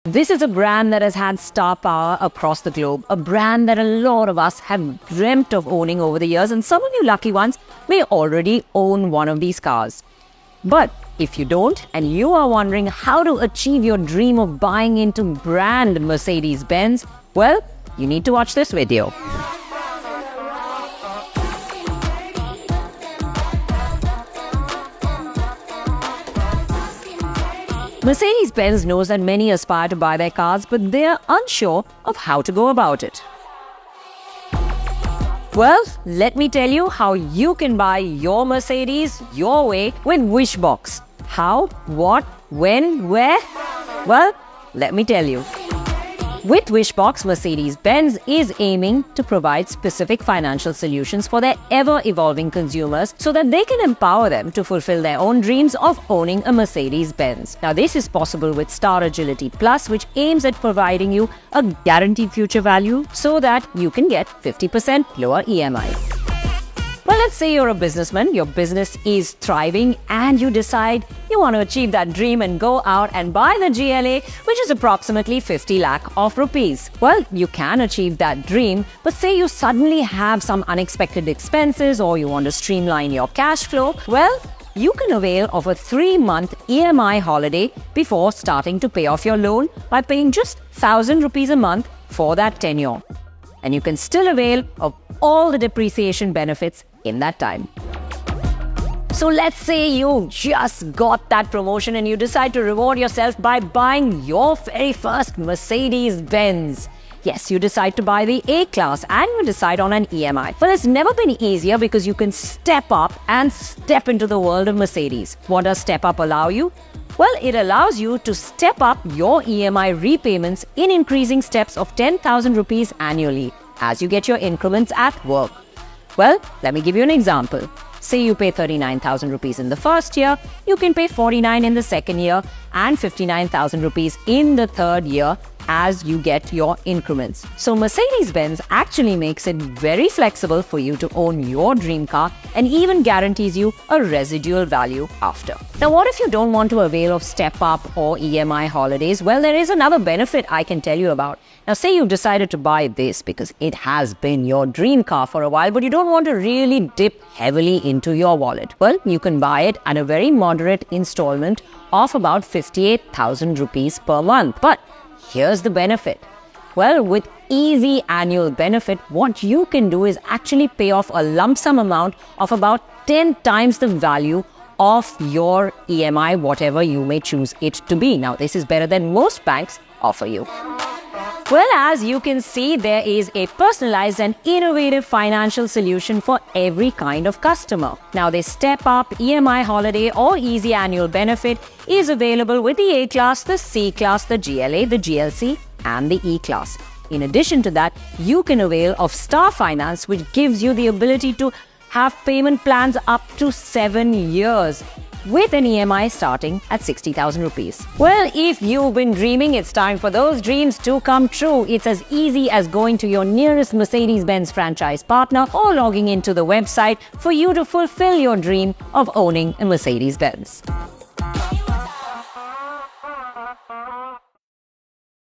This is a brand that has had star power across the globe, a brand that a lot of us have dreamt of owning over the years, and some of you lucky ones may already own one of these cars. But if you don't, and you are wondering how to achieve your dream of buying into brand Mercedes-Benz, well, you need to watch this video. Mercedes-Benz knows that many aspire to buy their cars, but they are unsure of how to go about it. Well, let me tell you how you can buy your Mercedes your way with Wishbox. How, what, when, where? Well, let me tell you. With Wishbox, Mercedes-Benz is aiming to provide specific financial solutions for their ever-evolving consumers so that they can empower them to fulfill their own dreams of owning a Mercedes-Benz. Now, this is possible with Star Agility Plus, which aims at providing you a guaranteed future value so that you can get 50% lower EMI. Well, let's say you're a businessman, your business is thriving, and you decide you want to achieve that dream and go out and buy the GLA, which is approximately 50 lakh of rupees. Well, you can achieve that dream, but say you suddenly have some unexpected expenses or you want to streamline your cash flow, well, you can avail of a 3-month EMI holiday before starting to pay off your loan by paying just 1,000 rupees a month for that tenure. And you can still avail of all the depreciation benefits in that time. So let's say you just got that promotion and you decide to reward yourself by buying your very first Mercedes-Benz. Yes, you decide to buy the A-Class and you decide on an EMI. Well, it's never been easier because you can step up and step into the world of Mercedes. What does step up allow you? Well, it allows you to step up your EMI repayments in increasing steps of 10,000 rupees annually as you get your increments at work. Well, let me give you an example. Say you pay 39,000 rupees in the first year, you can pay 49 in the second year and 59,000 rupees in the third year as you get your increments. So Mercedes-Benz actually makes it very flexible for you to own your dream car and even guarantees you a residual value after. Now, what if you don't want to avail of step-up or EMI holidays? Well, there is another benefit I can tell you about. Now, say you decided to buy this because it has been your dream car for a while, but you don't want to really dip heavily into your wallet. Well, you can buy it at a very moderate installment of about 58,000 rupees per month. But here's the benefit. Well, with easy annual benefit, what you can do is actually pay off a lump sum amount of about 10 times the value of your EMI, whatever you may choose it to be. Now, this is better than most banks offer you. Well, as you can see, there is a personalized and innovative financial solution for every kind of customer. Now, this step-up, EMI holiday or easy annual benefit is available with the A-Class, the C-Class, the GLA, the GLC and the E-Class. In addition to that, you can avail of Star Finance, which gives you the ability to have payment plans up to 7 years. With an EMI starting at 60,000 rupees. Well, if you've been dreaming, it's time for those dreams to come true. It's as easy as going to your nearest Mercedes-Benz franchise partner or logging into the website for you to fulfill your dream of owning a Mercedes-Benz.